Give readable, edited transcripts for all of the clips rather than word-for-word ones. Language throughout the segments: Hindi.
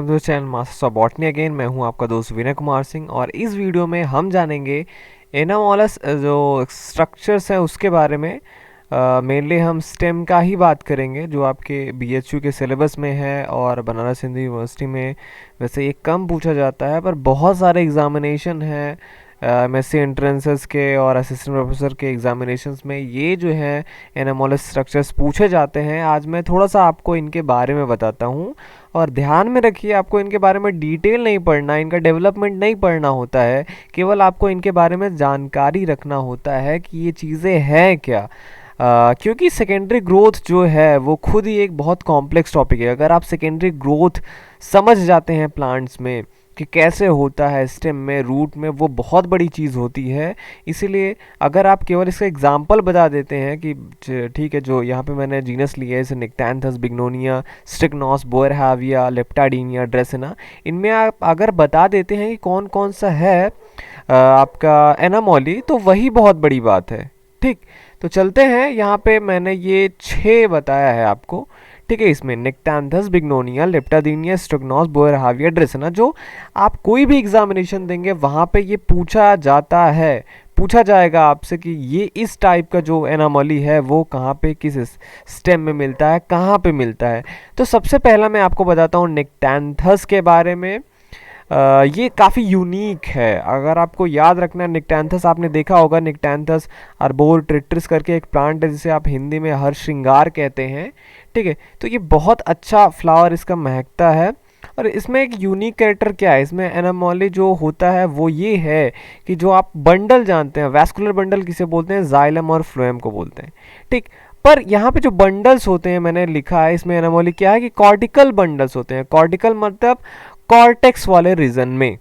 तो channel masters of botany again मैं हूं आपका दोस्त विनय कुमार सिंह और इस वीडियो में हम जानेंगे एनामोलस जो स्ट्रक्चर्स हैं उसके बारे में। मेनली हम स्टेम का ही बात करेंगे जो आपके बीएचयू के सिलेबस में है और बनारस हिंदू यूनिवर्सिटी में वैसे ये कम पूछा जाता है, पर बहुत सारे एग्जामिनेशन हैं एमएससी एंट्रेंसेस के और असिस्टेंट प्रोफेसर के एग्जामिनेशंस में ये जो है एनामोलस स्ट्रक्चर्स पूछे जाते हैं। आज मैं थोड़ा सा आपको इनके बारे में बताता हूँ और ध्यान में रखिए, आपको इनके बारे में डिटेल नहीं पढ़ना, इनका डेवलपमेंट नहीं पढ़ना होता है, केवल आपको इनके बारे में जानकारी रखना होता है कि ये चीज़ें हैं क्या। क्योंकि सेकेंडरी ग्रोथ जो है वो खुद ही एक बहुत कॉम्प्लेक्स टॉपिक है। अगर आप सेकेंडरी ग्रोथ समझ जाते हैं प्लांट्स में कि कैसे होता है स्टेम में, रूट में, वो बहुत बड़ी चीज़ होती है। इसीलिए अगर आप केवल इसका एग्जांपल बता देते हैं कि ठीक है, जो यहाँ पे मैंने जीनस लिया है जैसे निक्टैंथस, बिग्नोनिया, स्ट्रिक्नोस, बोयरहाविया, लेप्टाडीनिया, ड्रेसेना, इनमें आप अगर बता देते हैं कि कौन कौन सा है आपका एनामोली, तो वही बहुत बड़ी बात है। ठीक, तो चलते हैं। यहाँ पे मैंने ये 6 बताया है आपको, ठीक है। इसमें निक्टैंथस, बिग्नोनिया, लेप्टाडीनिया, स्ट्रिक्नोस, बोयरहाविया, ड्रेसेना, जो आप कोई भी एग्जामिनेशन देंगे वहाँ पे ये पूछा जाता है, पूछा जाएगा आपसे कि ये इस टाइप का जो एनामोली है वो कहाँ पे, किस स्टेम में मिलता है, कहाँ पे मिलता है। तो सबसे पहला मैं आपको बताता हूँ निक्टैंथस के बारे में। ये काफ़ी यूनिक है। अगर आपको याद रखना है, निक्टैंथस आपने देखा होगा, निक्टैंथस आर्बोरेट्रिस करके एक प्लांट है जिसे आप हिंदी में हर श्रृंगार कहते हैं, ठीक है। तो ये बहुत अच्छा फ्लावर इसका महकता है। और इसमें एक यूनिक कैरेक्टर क्या है, इसमें एनामोली जो होता है वो ये है कि जो आप बंडल जानते हैं, वैस्कुलर बंडल किसे बोलते हैं, जाइलम और फ्लोएम को बोलते हैं, ठीक। पर यहाँ पे जो बंडल्स होते हैं, मैंने लिखा है इसमें एनामोली क्या है कि कॉर्टिकल बंडल्स होते हैं। कॉर्टिकल मतलब कॉर्टेक्स वाले रीजन में,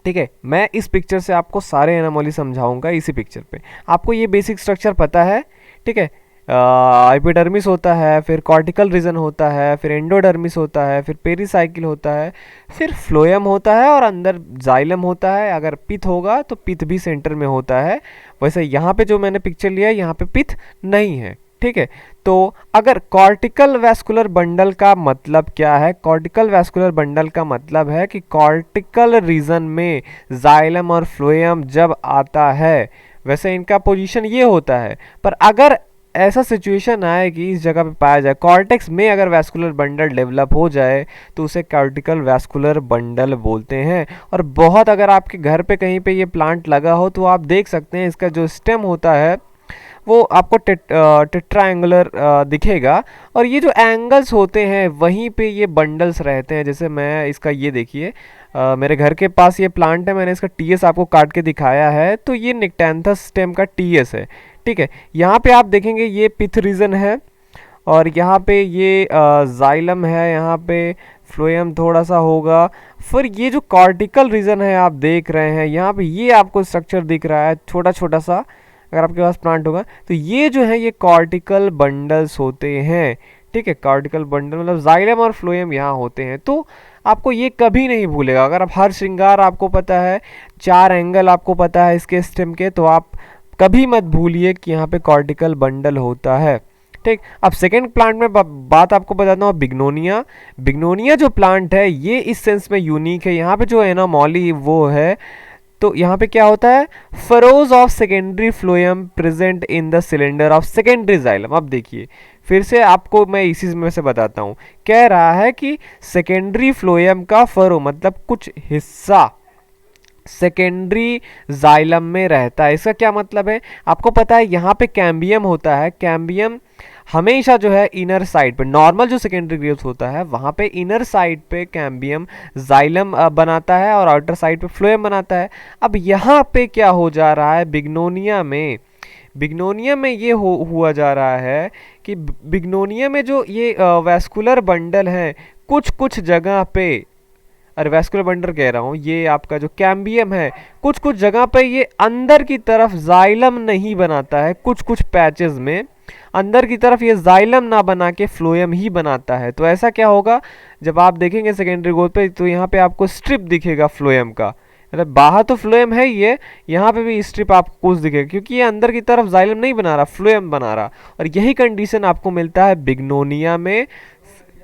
ठीक है। मैं इस पिक्चर से आपको सारे एनामोली समझाऊंगा। इसी पिक्चर पे आपको ये बेसिक स्ट्रक्चर पता है, ठीक है। एपिडर्मिस होता है, फिर कॉर्टिकल रीजन होता है, फिर एंडोडर्मिस होता है, फिर पेरिसाइकिल होता है, फिर फ्लोएम होता है और अंदर जाइलम होता है। अगर पिथ होगा तो पिथ भी सेंटर में होता है। वैसे यहाँ पे जो मैंने पिक्चर लिया है यहाँ पे पिथ नहीं है, ठीक है। तो अगर कॉर्टिकल वैस्कुलर बंडल का मतलब क्या है, कॉर्टिकल वैस्कुलर बंडल का मतलब है कि कॉर्टिकल रीजन में जाइलम और फ्लोएम जब आता है, वैसे इनका पोजीशन ये होता है। पर अगर ऐसा सिचुएशन आए कि इस जगह पे पाया जाए, कॉर्टेक्स में अगर वैस्कुलर बंडल डेवलप हो जाए, तो उसे कॉर्टिकल वैस्कुलर बंडल बोलते हैं। और बहुत, अगर आपके घर पे कहीं पे ये प्लांट लगा हो तो आप देख सकते हैं इसका जो स्टेम होता है वो आपको टेट्राएंगुलर दिखेगा। और ये जो एंगल्स होते हैं वहीं पे ये बंडल्स रहते हैं। जैसे मैं इसका ये देखिए, मेरे घर के पास ये प्लांट है, मैंने इसका टीएस आपको काट के दिखाया है, तो ये निक्टैंथस स्टेम का टीएस है, ठीक है। यहाँ पे आप देखेंगे ये पिथ रीजन है और यहाँ पे ये जाइलम है, यहाँ पे फ्लोएम थोड़ा सा होगा। फिर ये जो कॉर्टिकल रीजन है आप देख रहे हैं, यहाँ पे ये आपको स्ट्रक्चर दिख रहा है छोटा छोटा सा, अगर आपके पास प्लांट होगा तो ये जो है ये कॉर्टिकल बंडल्स होते हैं, ठीक है। कॉर्टिकल बंडल मतलब जाइलम और फ्लोएम यहाँ होते हैं। तो आपको ये कभी नहीं भूलेगा। अगर आप हर श्रृंगार आपको पता है, 4 एंगल आपको पता है इसके स्टेम के, तो आप कभी मत भूलिए कि यहाँ पे कॉर्टिकल बंडल होता है, ठीक। अब सेकेंड प्लांट में बात आपको बताता हूँ, बिग्नोनिया। बिग्नोनिया जो प्लांट है ये इस सेंस में यूनिक है। यहाँ पे जो एनामोली वो है, तो यहाँ पे क्या होता है, furrows of secondary phloem present in the cylinder of secondary xylem. अब देखिए फिर से आपको मैं इसी में से बताता हूँ, कह रहा है कि सेकेंडरी फ्लोएम का फरो मतलब कुछ हिस्सा सेकेंडरी जाइलम में रहता है। इसका क्या मतलब है, आपको पता है यहाँ पे कैम्बियम होता है। कैम्बियम हमेशा जो है इनर साइड पे, नॉर्मल जो सेकेंडरी ग्रेव्स होता है वहाँ पे इनर साइड पे कैम्बियम जाइलम बनाता है और आउटर साइड पे फ्लोएम बनाता है। अब यहाँ पे क्या हो जा रहा है, बिग्नोनिया में, बिग्नोनिया में ये हुआ जा रहा है कि बिग्नोनिया में जो ये वैस्कुलर बंडल है कुछ कुछ जगह पे, अरे वैस्कुलर बंडल कह रहा हूँ, ये आपका जो कैम्बियम है कुछ कुछ जगह पे ये अंदर की तरफ जाइलम नहीं बनाता है, कुछ कुछ पैचेस में अंदर की तरफ ये जाइलम ना बना के फ्लोएम ही बनाता है। तो ऐसा क्या होगा, जब आप देखेंगे सेकेंडरी ग्रोथ पे तो यहाँ पे आपको स्ट्रिप दिखेगा फ्लोएम का, मतलब बाहर तो फ्लोएम है ही है, यहाँ पे भी स्ट्रिप आपको कुछ दिखेगा क्योंकि ये अंदर की तरफ जाइलम नहीं बना रहा, फ्लोएम बना रहा। और यही कंडीशन आपको मिलता है बिग्नोनिया में।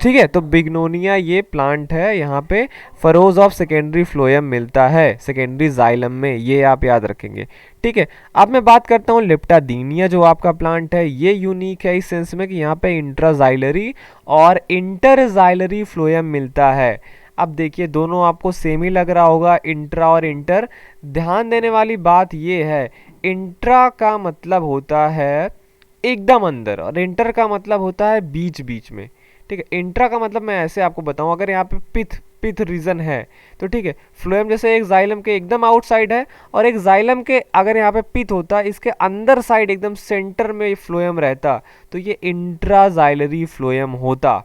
ठीक है। तो बिग्नोनिया ये प्लांट है, यहाँ पे फरोज ऑफ सेकेंडरी फ्लोएम मिलता है सेकेंडरी जाइलम में, ये आप याद रखेंगे। ठीक है। अब मैं बात करता हूँ लेप्टादीनिया जो आपका प्लांट है, ये यूनिक है इस सेंस में कि यहाँ पे इंट्राजाइलरी और इंटरजाइलरी फ्लोएम मिलता है। अब देखिए दोनों आपको सेम ही लग रहा होगा, इंट्रा और इंटर। ध्यान देने वाली बात ये है, इंट्रा का मतलब होता है एकदम अंदर और इंटर का मतलब होता है बीच बीच में। ठीक है। इंट्रा का मतलब मैं ऐसे आपको बताऊं, अगर यहाँ पे पिथ पिथ रीजन है तो ठीक है, फ्लोएम जैसे एक जाइलम के एकदम आउटसाइड है और एक जाइलम के अगर यहाँ पे पिथ होता इसके अंदर साइड एकदम सेंटर में फ्लोएम रहता तो ये इंट्राजाइलरी फ्लोएम होता।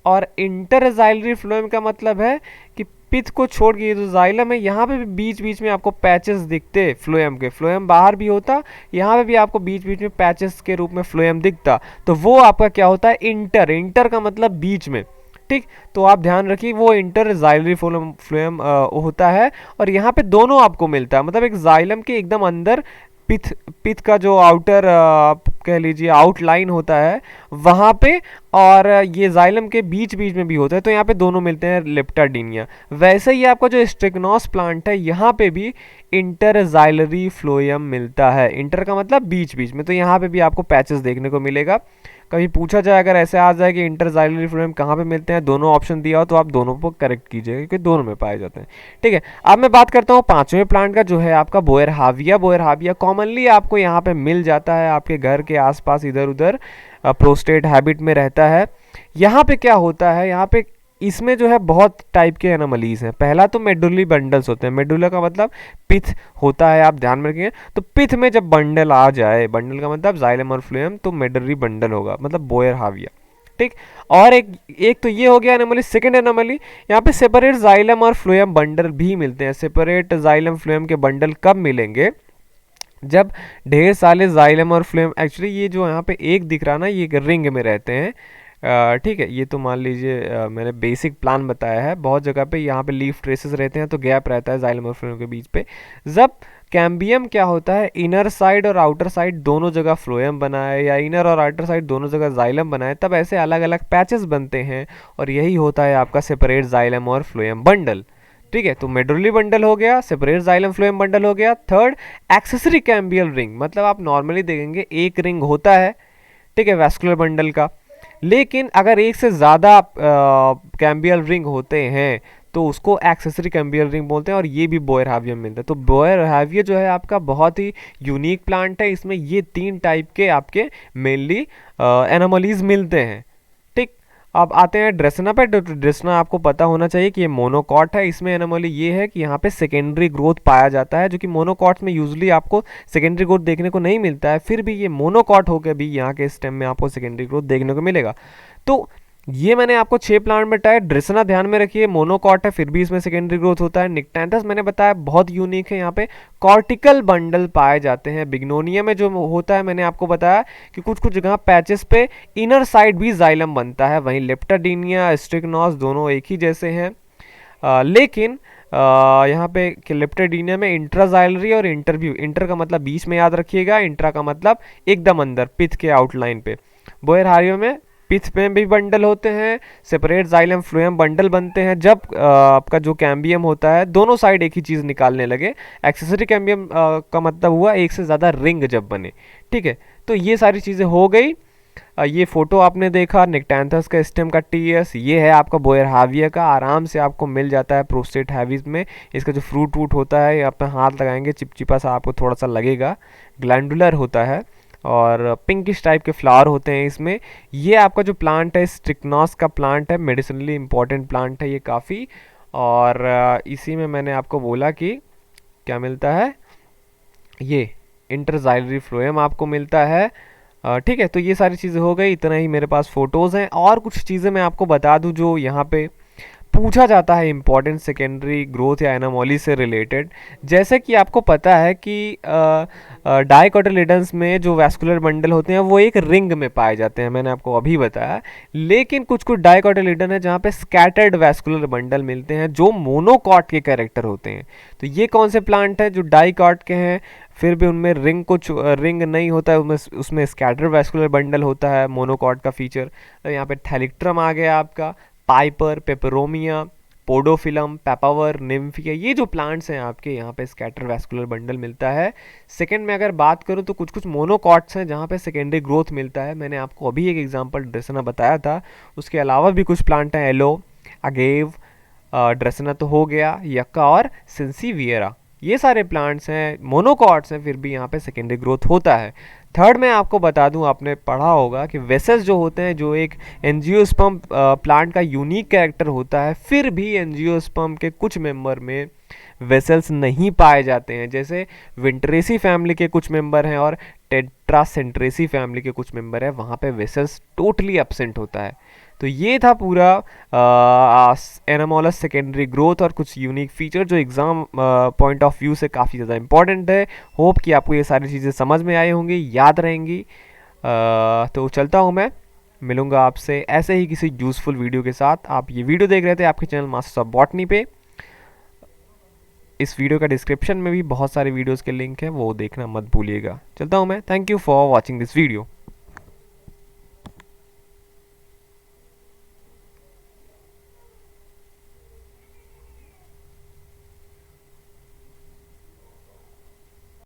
और इंटरजाइलरी फ्लोएम का मतलब है कि पिथ को छोड़ के ये जो जाइलम है यहाँ पे भी बीच बीच में आपको पैचेस दिखते फ्लोएम के, फ्लोएम बाहर भी होता, यहाँ पे भी आपको बीच बीच में पैचेस के रूप में फ्लोएम दिखता, तो वो आपका क्या होता है इंटर। इंटर का मतलब बीच में। ठीक। तो आप ध्यान रखिए वो इंटरजाइलरी फ्लोएम होता है और यहाँ पे दोनों आपको मिलता है, मतलब एक जाइलम के एकदम अंदर पिथ पिथ का जो आउटर आप कह लीजिए आउटलाइन होता है वहाँ पे, और ये जाइलम के बीच बीच में भी होता है, तो यहाँ पे दोनों मिलते हैं लेप्टाडीनिया। वैसे ही आपका जो स्ट्रिग्नोस प्लांट है यहाँ पे भी इंटरजाइलरी फ्लोएम मिलता है, इंटर का मतलब बीच बीच में, तो यहाँ पे भी आपको पैचेस देखने को मिलेगा। कभी पूछा जाए अगर ऐसे आ जाए कि इंटरजाइलरी फ्लोएम कहाँ पे मिलते हैं, दोनों ऑप्शन दिया हो तो आप दोनों को करेक्ट कीजिएगा क्योंकि दोनों में पाए जाते हैं। ठीक है। अब मैं बात करता हूँ पांचवें प्लांट का जो है आपका बोयरहाविया। बोयरहाविया कॉमनली आपको यहाँ पे मिल जाता है आपके घर के आसपास इधर उधर, प्रोस्टेट हैबिट में रहता है। यहाँ पे क्या होता है, यहाँ पे इसमें जो है बहुत टाइप के एनोमलीज हैं। पहला तो मेडुलरी बंडल्स होते हैं, मेडुला का मतलब पिथ होता है, आप ध्यान में रखिए। तो पिथ में जब बंडल आ जाए, बंडल का मतलब जाइलम और फ्लोएम, तो मेडुलरी बंडल होगा, मतलब बोयरहाविया। ठीक। और एक तो ये हो गया एनोमली। सेकेंड एनोमली, यहाँ पे सेपरेट जाइलम और फ्लोएम बंडल भी मिलते हैं। सेपरेट जाइलम फ्लोएम के बंडल कब मिलेंगे, जब ढेर सारे जाइलम और फ्लोएम, एक्चुअली ये जो यहाँ पे एक दिख रहा ना ये एक रिंग में रहते हैं। ठीक है। ये तो मान लीजिए मैंने बेसिक प्लान बताया है, बहुत जगह पे यहाँ पे लीफ ट्रेसेस रहते हैं तो गैप रहता है जाइलम और फ्लोएम के बीच पे। जब कैम्बियम क्या होता है, इनर साइड और आउटर साइड दोनों जगह फ्लोएम बनाए या इनर और आउटर साइड दोनों जगह जाइलम बनाए, तब ऐसे अलग अलग पैचेस बनते हैं और यही होता है आपका सेपरेट जाइलम और फ्लोएम बंडल। ठीक है। तो मेडुलरी बंडल हो गया, सेपरेट जाइलम फ्लोएम बंडल हो गया। थर्ड, एक्सेसरी कैम्बियल रिंग, मतलब आप नॉर्मली देखेंगे एक रिंग होता है, ठीक है, वैस्कुलर बंडल का, लेकिन अगर एक से ज़्यादा कैम्बियल रिंग होते हैं तो उसको एक्सेसरी कैम्बियल रिंग बोलते हैं और ये भी बोयरहाविया में मिलता है। तो बोयरहाविया जो है आपका बहुत ही यूनिक प्लांट है, इसमें ये तीन टाइप के आपके मेनली एनोमलीज मिलते हैं। ठीक। अब आते हैं ड्रेसना पे। तो ड्रेसना आपको पता होना चाहिए कि ये मोनोकॉट है। इसमें एनोमली ये है कि यहाँ पे सेकेंडरी ग्रोथ पाया जाता है, जो कि मोनोकॉट्स में यूजुअली आपको सेकेंडरी ग्रोथ देखने को नहीं मिलता है, फिर भी ये मोनोकॉट होकर भी यहाँ के स्टेम में आपको सेकेंडरी ग्रोथ देखने को मिलेगा। तो ये मैंने आपको 6 प्लांट बताया। ड्रेसना ध्यान में रखिए मोनोकॉट है फिर भी इसमें सेकेंडरी ग्रोथ होता है। निक्टैंथस मैंने बताया बहुत यूनिक है, यहाँ पे कॉर्टिकल बंडल पाए जाते हैं। बिग्नोनिया में जो होता है मैंने आपको बताया कि कुछ कुछ जगह पैचेस पे इनर साइड भी जाइलम बनता है। वहीं लेप्टाडीनिया स्ट्रिग्नोस दोनों एक ही जैसे हैं, लेकिन यहाँ पे लेप्टाडीनिया में इंट्राजाइलरी और इंटरव्यू, इंटर का मतलब बीच में याद रखिएगा, इंट्रा का मतलब एकदम अंदर पिथ के आउटलाइन पे। बोयरहाविया में पिथ में भी बंडल होते हैं, सेपरेट जाइलम फ्लोएम बंडल बनते हैं जब आपका जो कैम्बियम होता है दोनों साइड एक ही चीज़ निकालने लगे। एक्सेसरी कैम्बियम का मतलब हुआ एक से ज़्यादा रिंग जब बने। ठीक है। तो ये सारी चीज़ें हो गई। ये फोटो आपने देखा निक्टैंथस का स्टेम का टीएस, ये है आपका बोयरहाविया का, आराम से आपको मिल जाता है प्रोस्टेट हैविस में। इसका जो फ्रूट वूट होता है अपने हाथ लगाएंगे चिपचिपा सा आपको थोड़ा सा लगेगा, ग्लैंडुलर होता है और पिंकिश टाइप के फ्लावर होते हैं इसमें। ये आपका जो प्लांट है स्ट्रिग्नोस का प्लांट है, मेडिसिनली इंपॉर्टेंट प्लांट है ये काफ़ी। और इसी में मैंने आपको बोला कि क्या मिलता है, ये इंटरजाइलरी फ्लोएम आपको मिलता है। ठीक है। तो ये सारी चीज़ें हो गई, इतना ही मेरे पास फ़ोटोज़ हैं। और कुछ चीज़ें मैं आपको बता दूं जो यहाँ पे पूछा जाता है इंपॉर्टेंट सेकेंडरी ग्रोथ या एनामोली से रिलेटेड। जैसे कि आपको पता है कि डाइकोटिलेडन्स में जो वैस्कुलर बंडल होते हैं वो एक रिंग में पाए जाते हैं, मैंने आपको अभी बताया। लेकिन कुछ कुछ डाइकोटिलेडन है जहाँ पे स्कैटर्ड वैस्कुलर बंडल मिलते हैं जो मोनोकॉट के कैरेक्टर होते हैं। तो ये कौन से प्लांट है जो डाइकॉट के हैं, फिर भी उनमें रिंग नहीं होता है, उसमें स्कैटर वैस्कुलर बंडल होता है, मोनोकॉट का फीचर। तो यहाँ पे थैलिक्ट्रम आ गया आपका, पाइपर, पेपरोमिया, पोडोफिलम, पेपावर, निम्फिया, ये जो प्लांट्स हैं आपके यहाँ पे स्कैटर वैस्कुलर बंडल मिलता है। सेकंड में अगर बात करूँ तो कुछ कुछ मोनोकॉट्स हैं जहाँ पे सेकेंडरी ग्रोथ मिलता है, मैंने आपको अभी एक एग्जांपल ड्रेसना बताया था। उसके अलावा भी कुछ प्लांट हैं, एलो, अगेव, ड्रेसना तो हो गया, यक्का और सिंसीवियरा, ये सारे प्लांट्स हैं, मोनोकॉट्स हैं, फिर भी यहाँ पे सेकेंडरी ग्रोथ होता है। थर्ड में आपको बता दूं, आपने पढ़ा होगा कि वेसल्स जो होते हैं, जो एक एंजियोस्पर्म प्लांट का यूनिक कैरेक्टर होता है, फिर भी एंजियोस्पर्म के कुछ मेंबर में वेसल्स नहीं पाए जाते हैं। जैसे विंटरेसी फैमिली के कुछ मेंबर हैं और टेट्रासेंट्रेसी फैमिली के कुछ मेंबर हैं, वहाँ पे वेसल्स टोटली एब्सेंट होता है। तो ये था पूरा एनामोलस सेकेंडरी ग्रोथ और कुछ यूनिक फीचर जो एग्ज़ाम पॉइंट ऑफ व्यू से काफ़ी ज़्यादा इंपॉर्टेंट है। होप कि आपको ये सारी चीज़ें समझ में आई होंगी, याद रहेंगी। तो चलता हूँ मैं, मिलूँगा आपसे ऐसे ही किसी यूज़फुल वीडियो के साथ। आप ये वीडियो देख रहे थे आपके चैनल मास्टर्स ऑफ बॉटनी पे। इस वीडियो का डिस्क्रिप्शन में भी बहुत सारे वीडियोज़ के लिंक हैं, वो देखना मत भूलिएगा। चलता हूँ मैं, thank you for watching this video.